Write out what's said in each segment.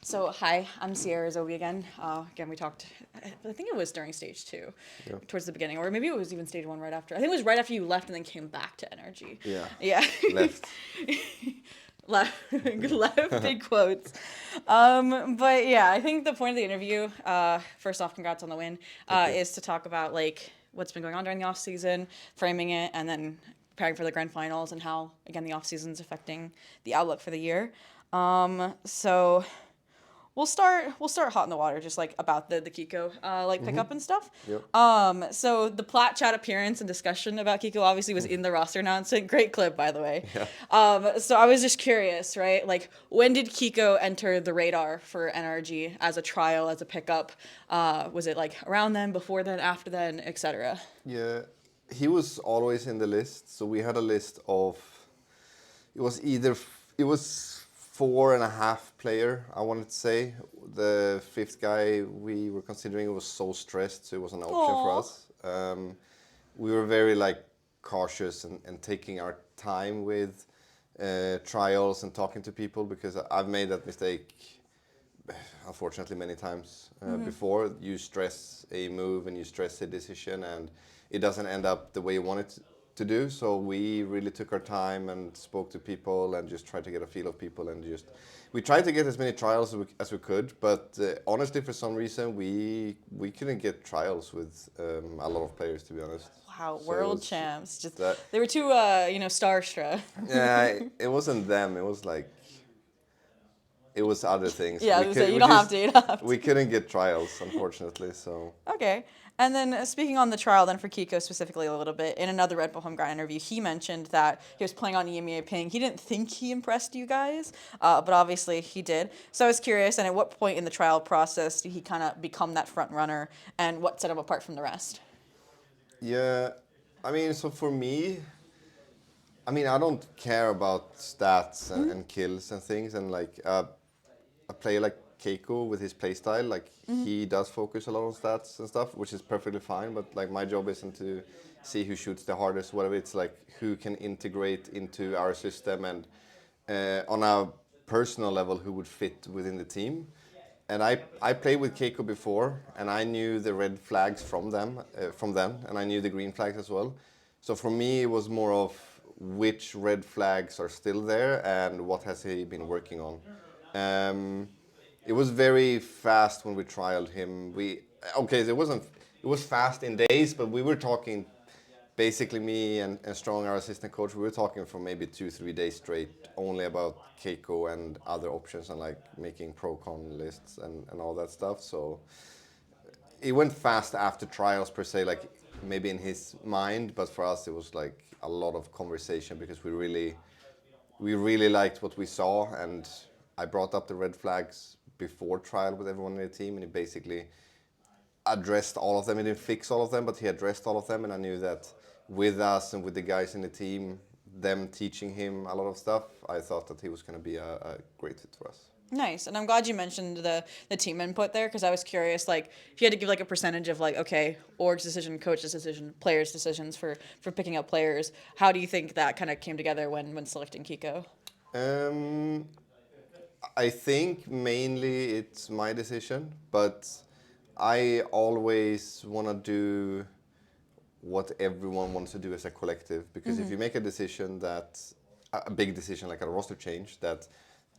So, hi, I'm Sierra Zoe again. Again, we talked, I think it was during stage two, Yeah. towards the beginning, or maybe it was even stage one right after. I think it was right after you left and then came back to NRG. Yeah. Yeah. Left. left, left big quotes. But yeah, I think the point of the interview, first off, congrats on the win, Thank you. is to talk about like what's been going on during the off season, framing it, and then preparing for the grand finals and how again the off season is affecting the outlook for the year. So we'll start hot in the water, just like about the Kiko like pickup and stuff. Yep. So the Plat chat appearance and discussion about Kiko obviously was in the roster announcement. Great clip, by the way. Yeah. So I was just curious, right? Like, when did Kiko enter the radar for NRG as a trial, as a pickup? Was it like around then, before then, after then, etc.? Yeah. He was always in the list. So we had a list of. It was 4.5 player. I wanted to say the fifth guy we were considering was so stressed, so it was an option for Aw. us. We were very like cautious and taking our time with trials and talking to people because I've made that mistake unfortunately many times before. You stress a move and you stress a decision and it doesn't end up the way you want it to do. So we really took our time and spoke to people and just tried to get a feel of people and just we tried to get as many trials as we could, but honestly for some reason we couldn't get trials with a lot of players, to be honest. Wow, So it world was champs. Just that they were too starstruck. yeah, it wasn't them. It was like it was other things. Yeah, I was gonna say, you don't have to. You don't have to. We couldn't get trials, unfortunately. So Okay. And then speaking on the trial, then for Kiko specifically a little bit, in another Red Bull Home Ground interview, he mentioned that he was playing on EMEA Ping. He didn't think he impressed you guys, but obviously he did. So I was curious, and at what point in the trial process did he kind of become that front runner, and what set him apart from the rest? yeah, I mean, so for me, I mean, I don't care about stats and kills and things, and like a player like Keiko with his playstyle, like he does focus a lot on stats and stuff, which is perfectly fine. But like my job isn't to see who shoots the hardest, whatever. It's like who can integrate into our system and on a personal level who would fit within the team. And I played with Keiko before, and I knew the red flags from them, and I knew the green flags as well. So for me, it was more of which red flags are still there and what has he been working on. It was very fast when we trialed him. It was fast in days, but we were talking basically me and Strong, our assistant coach, we were talking for maybe 2-3 days straight only about Keiko and other options and like making pro con lists and all that stuff. So it went fast after trials per se, like maybe in his mind, but for us it was like a lot of conversation because we really liked what we saw, and I brought up the red flags before trial with everyone in the team, and he basically addressed all of them. He didn't fix all of them, but he addressed all of them, and I knew that with us and with the guys in the team, them teaching him a lot of stuff, I thought that he was going to be a great fit for us. Nice, and I'm glad you mentioned the team input there because I was curious, like if you had to give like a percentage of like okay, org's decision, coach's decision, players' decisions for picking up players, how do you think that kind of came together when selecting Kiko? Um, I think mainly it's my decision, but I always want to do what everyone wants to do as a collective. Because if you make a decision a big decision like a roster change, that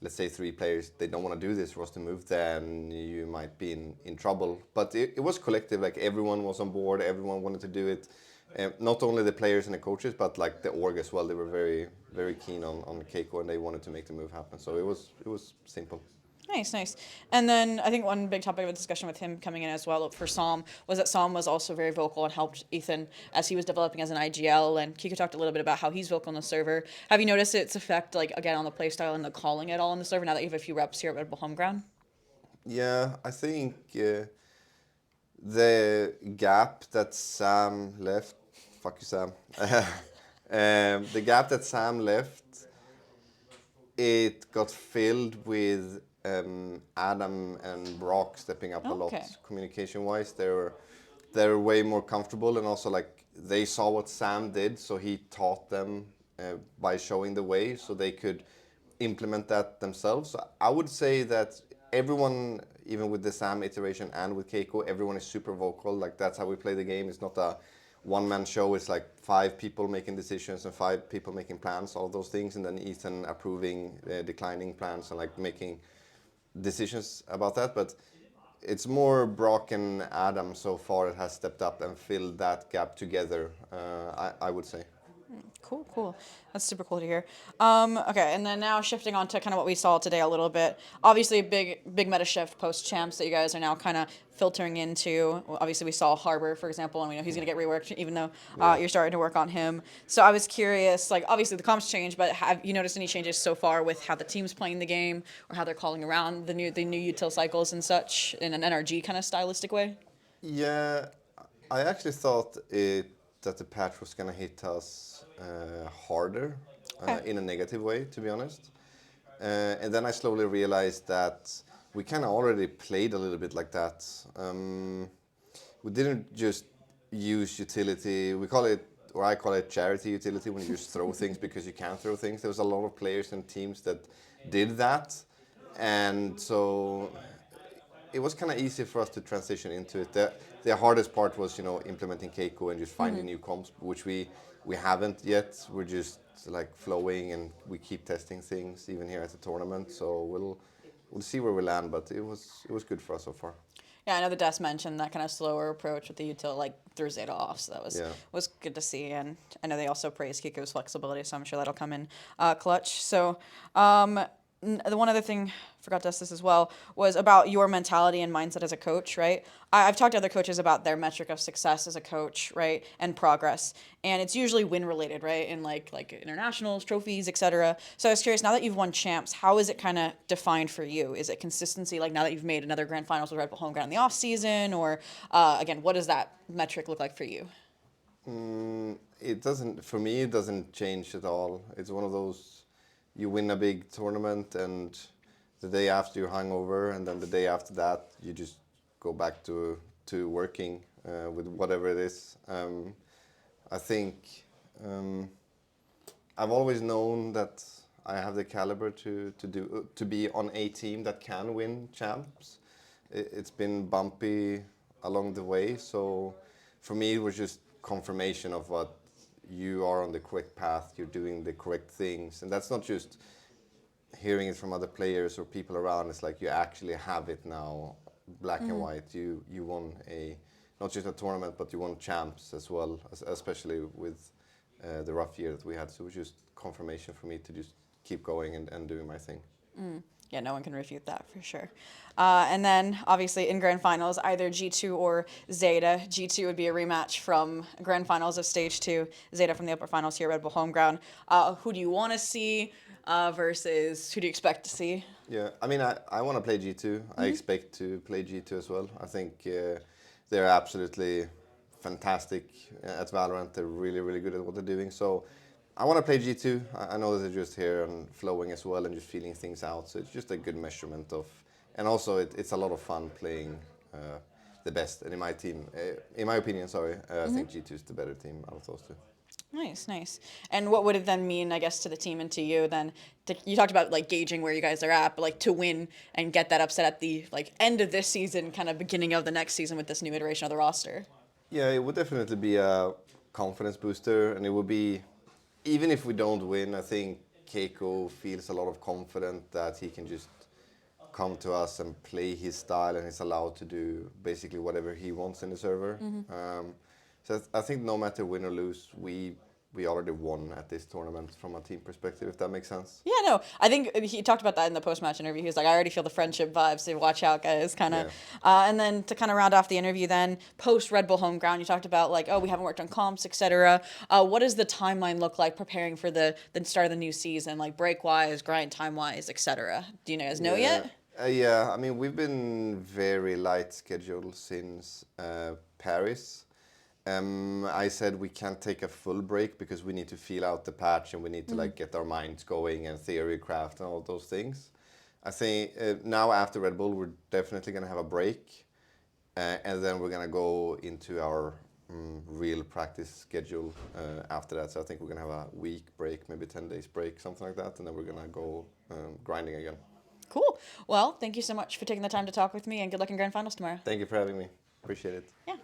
let's say 3 players, they don't want to do this roster move, then you might be in trouble. But it was collective, like everyone was on board, everyone wanted to do it. Not only the players and the coaches, but like the org as well. They were very, very keen on Keiko and they wanted to make the move happen. So it was simple. Nice, nice. And then I think one big topic of discussion with him coming in as well for Sam was that Sam was also very vocal and helped Ethan as he was developing as an IGL. And Kiko talked a little bit about how he's vocal on the server. Have you noticed its effect, like again, on the playstyle and the calling at all on the server now that you have a few reps here at Red Bull Home Ground? Yeah, I think the gap that Sam left, fuck you, Sam. The gap that Sam left, it got filled with Adam and Brock stepping up a lot Okay. communication-wise. They're way more comfortable, and also like they saw what Sam did, so he taught them by showing the way, so they could implement that themselves. So I would say that everyone, even with the Sam iteration and with Keiko, everyone is super vocal. Like that's how we play the game. It's not a one-man show. It's like 5 people making decisions and 5 people making plans, all those things, and then Ethan approving declining plans and like making decisions about that. But it's more Brock and Adam so far that has stepped up and filled that gap together. I would say. Cool, cool. That's super cool to hear. Okay, and then now shifting on to kind of what we saw today a little bit. Obviously, a big meta shift post champs that you guys are now kind of filtering into. Well, obviously, we saw Harbor, for example, and we know he's going to get reworked, even though you're starting to work on him. So I was curious, like obviously the comps changed, but have you noticed any changes so far with how the team's playing the game or how they're calling around the new util cycles and such in an NRG kind of stylistic way? Yeah, I actually thought that the patch was gonna hit us harder Okay. in a negative way, to be honest. And then I slowly realized that we kind of already played a little bit like that. We didn't just use utility. We call it, or I call it charity utility, when you just throw things because you can throw things. There was a lot of players and teams that did that, and so it was kind of easy for us to transition into it. The hardest part was, implementing Keiko and just finding new comps, which we haven't yet. We're just like flowing, and we keep testing things even here at the tournament. So we'll see where we land, but it was good for us so far. Yeah, I know the desk mentioned that kind of slower approach with the util like threw Zeta off, so that Yeah. was good to see. And I know they also praised Kiko's flexibility, so I'm sure that'll come in clutch. So the one other thing, forgot to ask this as well, was about your mentality and mindset as a coach, right? I've talked to other coaches about their metric of success as a coach, right, and progress, and it's usually win related, right, in like internationals, trophies, etc. So I was curious, now that you've won champs, how is it kind of defined for you? Is it consistency, like now that you've made another grand finals with Red Bull Home Ground in the off season, or again, what does that metric look like for you? It doesn't, for me, it doesn't change at all. It's one of those, you win a big tournament, and the day after you're hungover, and then the day after that you just go back to working with whatever it is. I think I've always known that I have the caliber to be on a team that can win champs. It's been bumpy along the way, so for me it was just confirmation of what you are on the correct path, you're doing the correct things, and that's not just hearing it from other players or people around. It's like you actually have it now, black and white. You won not just a tournament, but you won champs as well, especially with the rough year that we had. So it was just confirmation for me to just keep going and doing my thing. Yeah, no one can refute that for sure. And then obviously in grand finals, either G2 or Zeta. G2 would be a rematch from grand finals of stage 2, Zeta from the upper finals here at Red Bull Home Ground. Who do you want to see versus who do you expect to see? Yeah, I mean, I want to play G2. I expect to play G2 as well. I think they're absolutely fantastic at Valorant. They're really, really good at what they're doing. So I want to play G2. I know that they're just here and flowing as well and just feeling things out. So it's just a good measurement of, and also it's a lot of fun playing the best. And in my opinion, I think G2 is the better team out of those two. Nice, nice. And what would it then mean, I guess, to the team and to you then? You talked about like gauging where you guys are at, but like to win and get that upset at the like end of this season, kind of beginning of the next season with this new iteration of the roster. Yeah, it would definitely be a confidence booster, and it would be, even if we don't win, I think Keiko feels a lot of confidence that he can just come to us and play his style, and he's allowed to do basically whatever he wants in the server. So I think no matter win or lose, we already won at this tournament from a team perspective, if that makes sense. Yeah, no, I think he talked about that in the post-match interview. He was like, I already feel the friendship vibes, so watch out, guys, kind of. Yeah. And then to kind of round off the interview then, post-Red Bull Home Ground, you talked about like, oh, we haven't worked on comps, etc. What does the timeline look like preparing for the start of the new season, like break-wise, grind time-wise, etc.? Do you guys know yet? Yeah, I mean, we've been very light scheduled since Paris. I said we can't take a full break because we need to feel out the patch and we need to like get our minds going and theory craft and all those things. I think now after Red Bull, we're definitely gonna have a break, and then we're gonna go into our real practice schedule after that. So I think we're gonna have a week break, maybe 10 days break, something like that, and then we're gonna go grinding again. Cool. Well, thank you so much for taking the time to talk with me, and good luck in grand finals tomorrow. Thank you for having me. Appreciate it. Yeah.